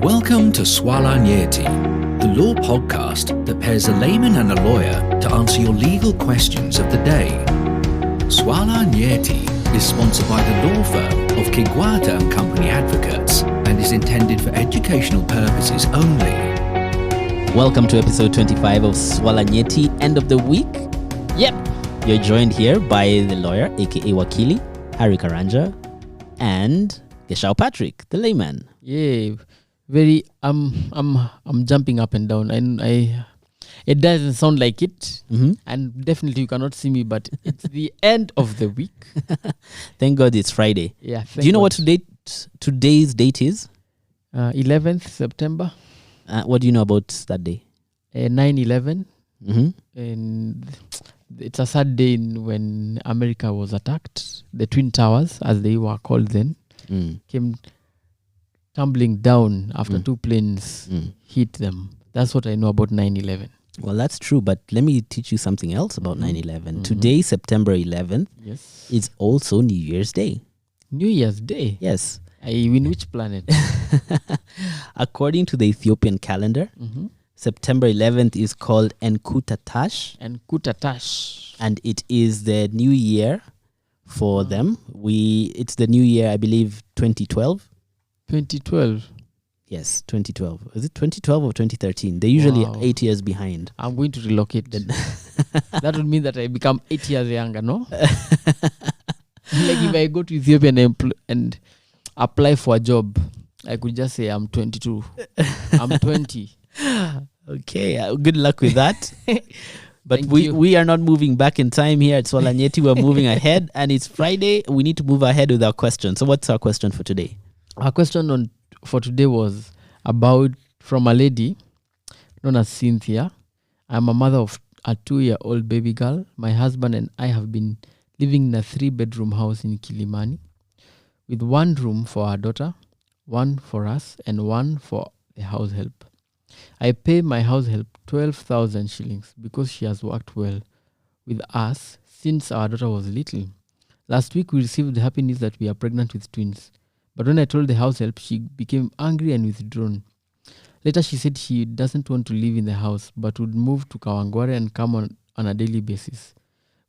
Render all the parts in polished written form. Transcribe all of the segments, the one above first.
Welcome to Swala Nyeti, the law podcast that pairs a layman and a lawyer to answer your legal questions of the day. Swala Nyeti is sponsored by the law firm of Kawangware and Company Advocates and is intended for educational purposes only. Welcome to episode 25 of Swala Nyeti, end of the week. Yep, you're joined here by the lawyer, aka Wakili, Harry Karanja, and Geshao Patrick, the layman. Yeah, very. I'm jumping up and down, and it doesn't sound like it, and definitely you cannot see me, but it's the end of the week. Thank God it's Friday. Yeah. Do you know what today's date is? 11th September. What do you know about that day? 9/11, and it's a sad day when America was attacked. The Twin Towers, as they were called then, came tumbling down after two planes hit them. That's what I know about 9/11. Well, that's true, but let me teach you something else about 9/11. Today, September 11th, is also New Year's Day. New Year's Day? Yes. In which planet? According to the Ethiopian calendar, September 11th is called Enkutatash. Enkutatash. And it is the new year for them. It's the new year, I believe, 2012. 2012. Yes, 2012. Is it 2012 or 2013? They're usually 8 years behind. I'm going to relocate. That would mean that I become 8 years younger, no? Like if I go to Ethiopia and apply for a job, I could just say I'm 22. I'm 20. Okay, good luck with that. But we are not moving back in time here at Swala Nyeti. We're moving ahead, and it's Friday. We need to move ahead with our question. So what's our question for today? Our question for today was from a lady known as Cynthia. I'm a mother of a 2-year-old baby girl. My husband and I have been living in a 3-bedroom house in Kilimani with 1 room for our daughter, 1 for us, and 1 for the house help. I pay my house help 12,000 shillings because she has worked well with us since our daughter was little. Last week we received the happy news that we are pregnant with twins. But when I told the house help, she became angry and withdrawn. Later she said she doesn't want to live in the house but would move to Kawangware and come on a daily basis.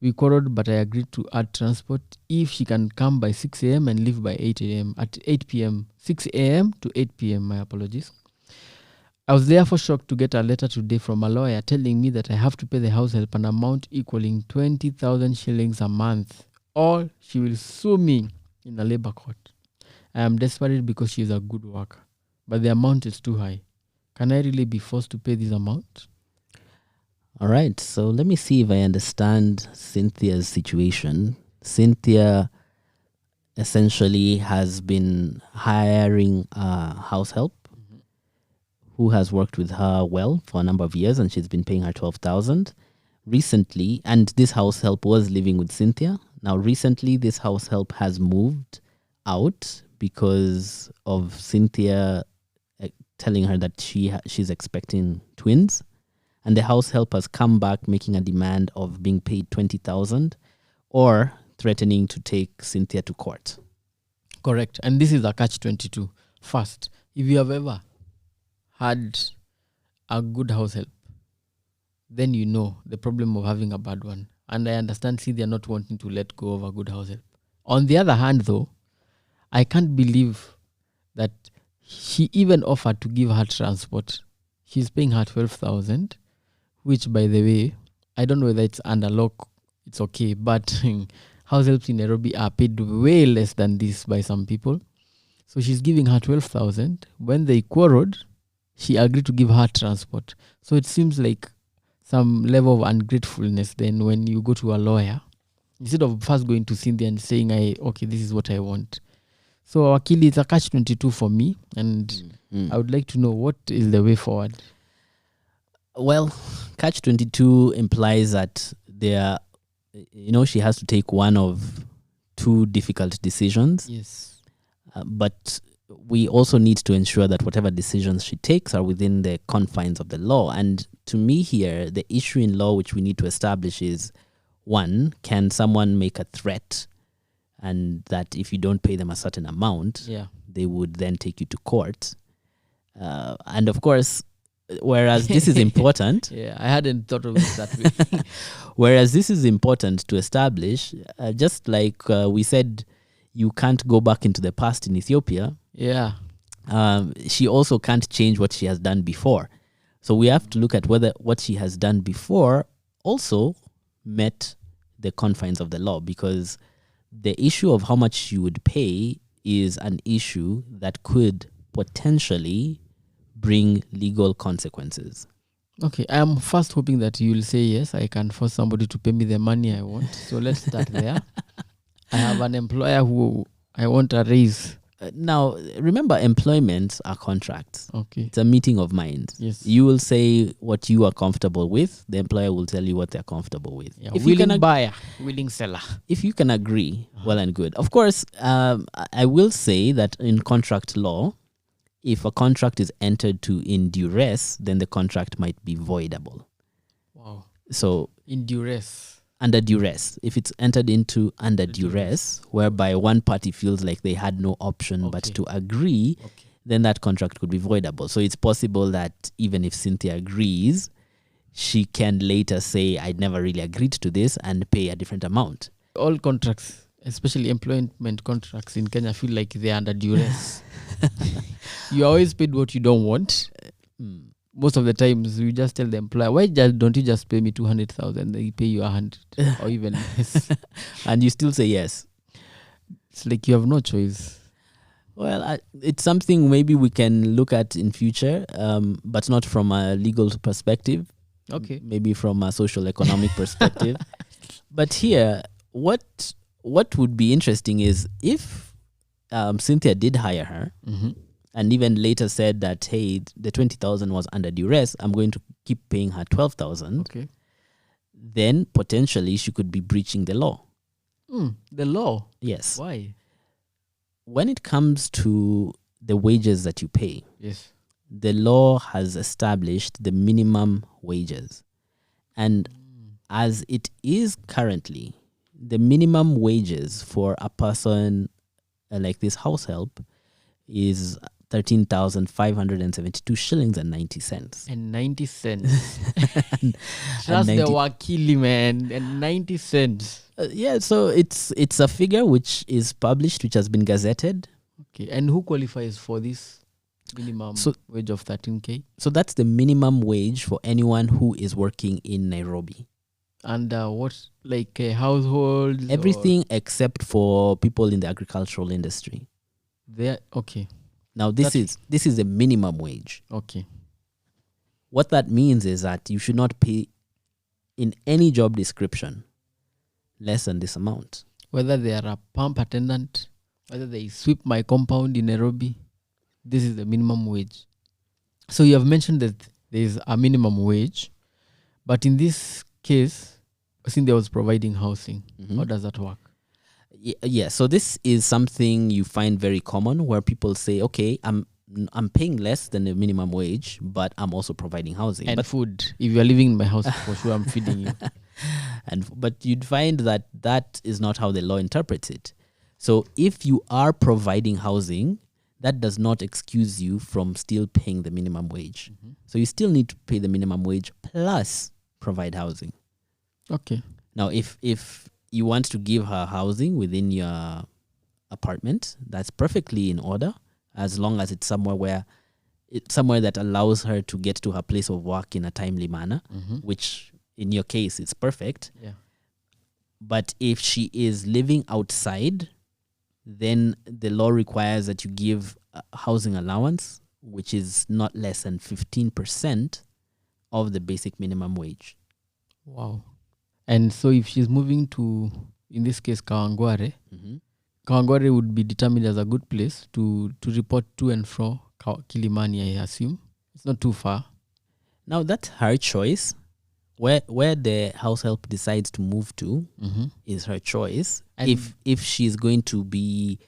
We quarreled, but I agreed to add transport if she can come by 6 a.m. and leave by 8 a.m. At 8 p.m. 6 a.m. to 8 p.m. My apologies. I was therefore shocked to get a letter today from a lawyer telling me that I have to pay the house help an amount equaling 20,000 shillings a month, or she will sue me in a labor court. I am desperate because she is a good worker, but the amount is too high. Can I really be forced to pay this amount? All right, so let me see if I understand Cynthia's situation. Cynthia essentially has been hiring a house help who has worked with her well for a number of years, and she's been paying her 12,000 recently. And this house help was living with Cynthia. Now, recently, this house help has moved out because of Cynthia telling her that she's expecting twins. And the house help has come back making a demand of being paid 20,000 or threatening to take Cynthia to court. Correct. And this is a catch-22. First, if you have ever had a good house help, then you know the problem of having a bad one. And I understand Cynthia not wanting to let go of a good house help. On the other hand, though, I can't believe that she even offered to give her transport. She's paying her 12,000, which, by the way, I don't know whether it's under law, it's okay, but house helps in Nairobi are paid way less than this by some people. So she's giving her 12,000. When they quarreled, she agreed to give her transport. So it seems like some level of ungratefulness then when you go to a lawyer, instead of first going to Cynthia and saying, okay, this is what I want. So, Wakili, it's a catch-22 for me, and I would like to know what is the way forward. Well, catch-22 implies that she has to take one of 2 difficult decisions. Yes. But we also need to ensure that whatever decisions she takes are within the confines of the law. And to me here, the issue in law which we need to establish is, 1, can someone make a threat and that if you don't pay them a certain amount, they would then take you to court. And of course, whereas this is important, Yeah, I hadn't thought of it that way. whereas this is important to establish, just like we said, you can't go back into the past in Ethiopia. Yeah. She also can't change what she has done before. So we have to look at whether what she has done before also met the confines of the law, because the issue of how much you would pay is an issue that could potentially bring legal consequences. Okay, I'm first hoping that you'll say yes, I can force somebody to pay me the money I want. So let's start there. I have an employer who I want a raise. Now, remember, employments are contracts. Okay. It's a meeting of minds. Yes. You will say what you are comfortable with. The employer will tell you what they're comfortable with. Yeah, If you willing can buyer, willing seller. if you can agree, well and good. Of course, I will say that in contract law, if a contract is entered to in duress, then the contract might be voidable. Wow. So In duress. under duress, if it's entered into under duress, whereby one party feels like they had no option but Okay. to agree, then that contract could be voidable. So it's possible that even if Cynthia agrees, she can later say, I never really agreed to this, and pay a different amount. All contracts, especially employment contracts in Kenya, feel like they're under duress. You always paid what you don't want. Most of the times, you just tell the employer, why don't you just pay me 200,000? They pay you 100 or even less. And you still say yes. It's like you have no choice. Well, it's something maybe we can look at in future, but not from a legal perspective. Okay. Maybe from a social economic perspective. But here, what would be interesting is if Cynthia did hire her, and even later said that, hey, the 20,000 was under duress, I'm going to keep paying her 12,000. Okay. Then potentially she could be breaching the law. The law. Yes. Why? When it comes to the wages that you pay, Yes. the law has established the minimum wages. And as it is currently, the minimum wages for a person like this house help is 13,572 shillings and 90 cents. And 90 cents. And Trust 90 the wakili, man. And 90 cents. Yeah, so it's a figure which is published, which has been gazetted. Okay. And who qualifies for this minimum wage of 13K? So that's the minimum wage for anyone who is working in Nairobi. And what, like households? Everything except for people in the agricultural industry. Okay. Now, this is the minimum wage. Okay. What that means is that you should not pay in any job description less than this amount. Whether they are a pump attendant, whether they sweep my compound in Nairobi, this is the minimum wage. So you have mentioned that there is a minimum wage, but in this case, Cynthia was providing housing. How does that work? Yeah, so this is something you find very common where people say, okay, I'm paying less than the minimum wage, but I'm also providing housing. And food. If you're living in my house, for sure I'm feeding you. But you'd find that is not how the law interprets it. So if you are providing housing, that does not excuse you from still paying the minimum wage. So you still need to pay the minimum wage plus provide housing. Okay. Now, if you want to give her housing within your apartment, that's perfectly in order, as long as it's somewhere that allows her to get to her place of work in a timely manner, which in your case is perfect. Yeah. But if she is living outside, then the law requires that you give a housing allowance, which is not less than 15% of the basic minimum wage. Wow. And so if she's moving to, in this case, Kawangware, Kawangware would be determined as a good place to report to and fro Kilimani, I assume. It's not too far. Now, that's her choice. Where the house help decides to move to is her choice. And if she's going to be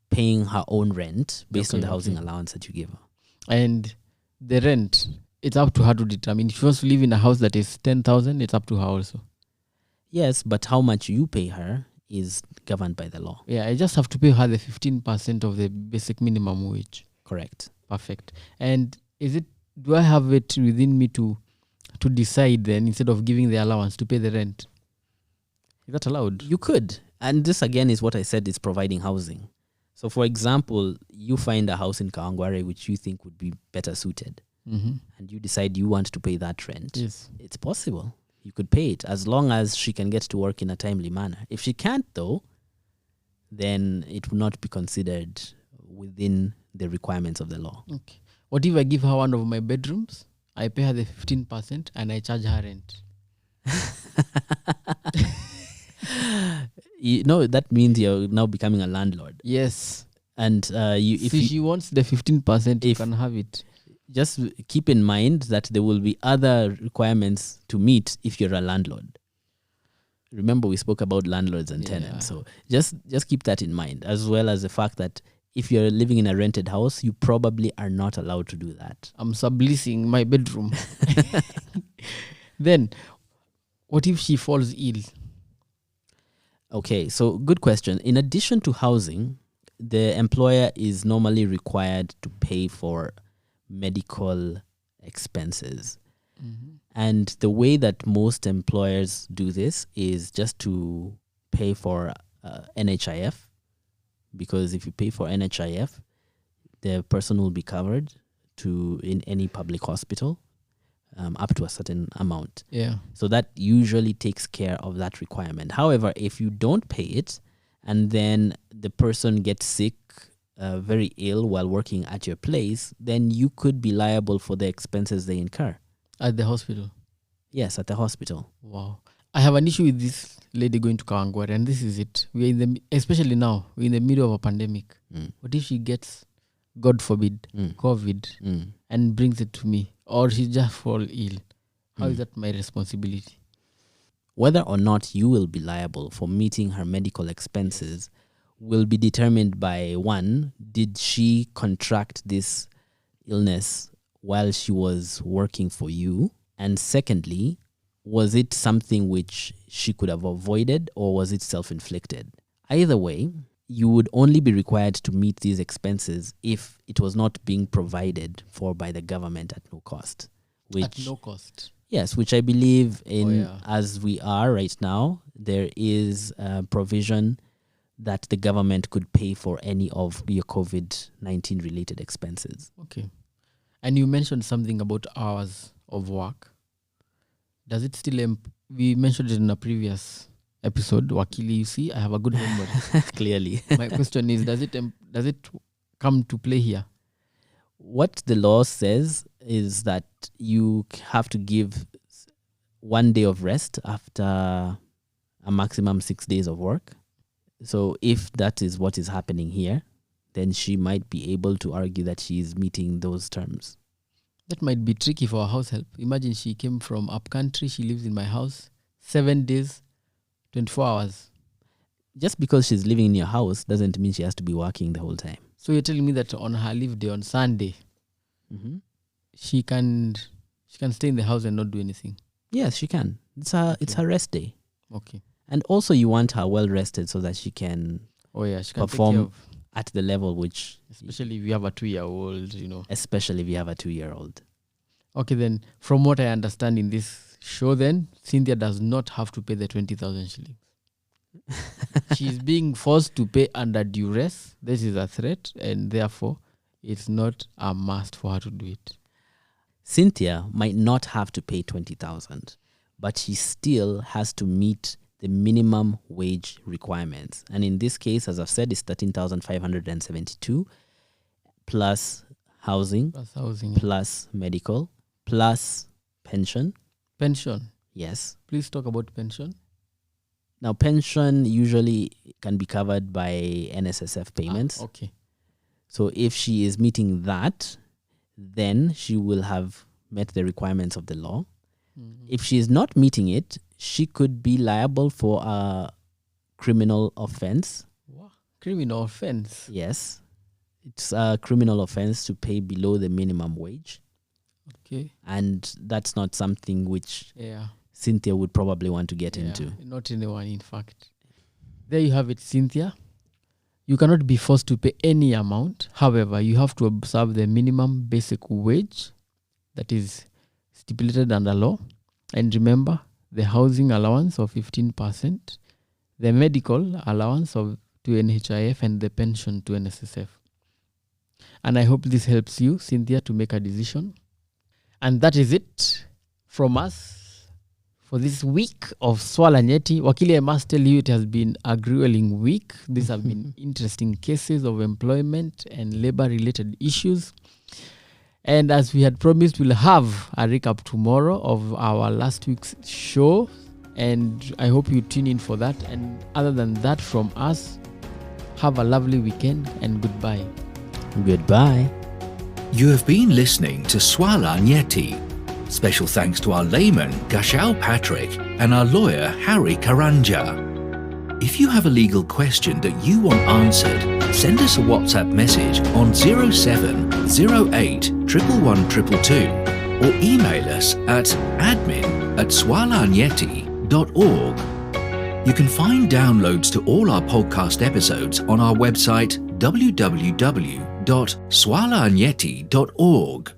paying her own rent based on the housing allowance that you give her. And the rent, it's up to her to determine. If she wants to live in a house that is 10,000, it's up to her also. Yes, but how much you pay her is governed by the law. Yeah, I just have to pay her the 15% of the basic minimum wage. Correct. Perfect. And do I have it within me to decide then, instead of giving the allowance, to pay the rent? Is that allowed? You could. And this again is what I said, is providing housing. So for example, you find a house in Kawangware which you think would be better suited, and you decide you want to pay that rent. Yes. It's possible. You could pay it as long as she can get to work in a timely manner. If she can't though, then it will not be considered within the requirements of the law. Okay. What if I give her one of my bedrooms? I pay her the 15% and I charge her rent. That means you're now becoming a landlord. Yes. And if she wants the 15%, you can have it. Just keep in mind that there will be other requirements to meet if you're a landlord. Remember, we spoke about landlords and tenants. So just keep that in mind, as well as the fact that if you're living in a rented house, you probably are not allowed to do that. I'm subleasing my bedroom. Then, what if she falls ill? Okay, so good question. In addition to housing, the employer is normally required to pay for medical expenses. And the way that most employers do this is just to pay for NHIF, because if you pay for NHIF, the person will be covered in any public hospital up to a certain amount. Yeah. So that usually takes care of that requirement. However, if you don't pay it and then the person gets sick, very ill while working at your place, then you could be liable for the expenses they incur. At the hospital? Yes, at the hospital. Wow. I have an issue with this lady going to Kawangware, and this is it. Especially now, we're in the middle of a pandemic. What if she gets, God forbid, COVID, and brings it to me, or she just fall ill? How is that my responsibility? Whether or not you will be liable for meeting her medical expenses will be determined by, one, did she contract this illness while she was working for you? And secondly, was it something which she could have avoided, or was it self-inflicted? Either way, you would only be required to meet these expenses if it was not being provided for by the government at no cost. At no cost? Yes, which I believe in, as we are right now, there is a provision that the government could pay for any of your COVID-19 related expenses. Okay. And you mentioned something about hours of work. Does it still... we mentioned it in a previous episode, Wakili, you see, I have a good memory. Clearly. My question is, does it come to play here? What the law says is that you have to give 1 day of rest after a maximum 6 days of work. So if that is what is happening here, then she might be able to argue that she is meeting those terms. That might be tricky for a house help. Imagine she came from up country, she lives in my house, 7 days, 24 hours. Just because she's living in your house doesn't mean she has to be working the whole time. So you're telling me that on her leave day on Sunday, she can stay in the house and not do anything? Yes, she can. It's her rest day. Okay. And also you want her well rested so that she can, she can perform at the level which... Especially if you have a 2-year-old, Especially if you have a 2-year-old. Okay, then, from what I understand in this show then, Cynthia does not have to pay the 20,000 shillings. She's being forced to pay under duress. This is a threat, and therefore, it's not a must for her to do it. Cynthia might not have to pay 20,000, but she still has to meet the minimum wage requirements. And in this case, as I've said, it's 13,572 plus housing, plus medical, plus pension. Pension? Yes. Please talk about pension. Now, pension usually can be covered by NSSF payments. Okay. So if she is meeting that, then she will have met the requirements of the law. If she is not meeting it, she could be liable for a criminal offense. What? Criminal offense? Yes. It's a criminal offense to pay below the minimum wage. Okay. And that's not something which Cynthia would probably want to get into. Not anyone, in fact. There you have it, Cynthia. You cannot be forced to pay any amount. However, you have to observe the minimum basic wage that is stipulated under law. And remember, the housing allowance of 15%, the medical allowance to NHIF, and the pension to NSSF. And I hope this helps you, Cynthia, to make a decision. And that is it from us for this week of Swala Nyeti. Wakili, I must tell you, it has been a grueling week. These have been interesting cases of employment and labor-related issues. And as we had promised, we'll have a recap tomorrow of our last week's show. And I hope you tune in for that. And other than that, from us, have a lovely weekend and goodbye. Goodbye. You have been listening to Swala Nyeti. Special thanks to our layman, Gashal Patrick, and our lawyer, Harry Karanja. If you have a legal question that you want answered, send us a WhatsApp message on 0708 111 222 or email us at admin@swalanyeti.org. You can find downloads to all our podcast episodes on our website www.swalanyeti.org.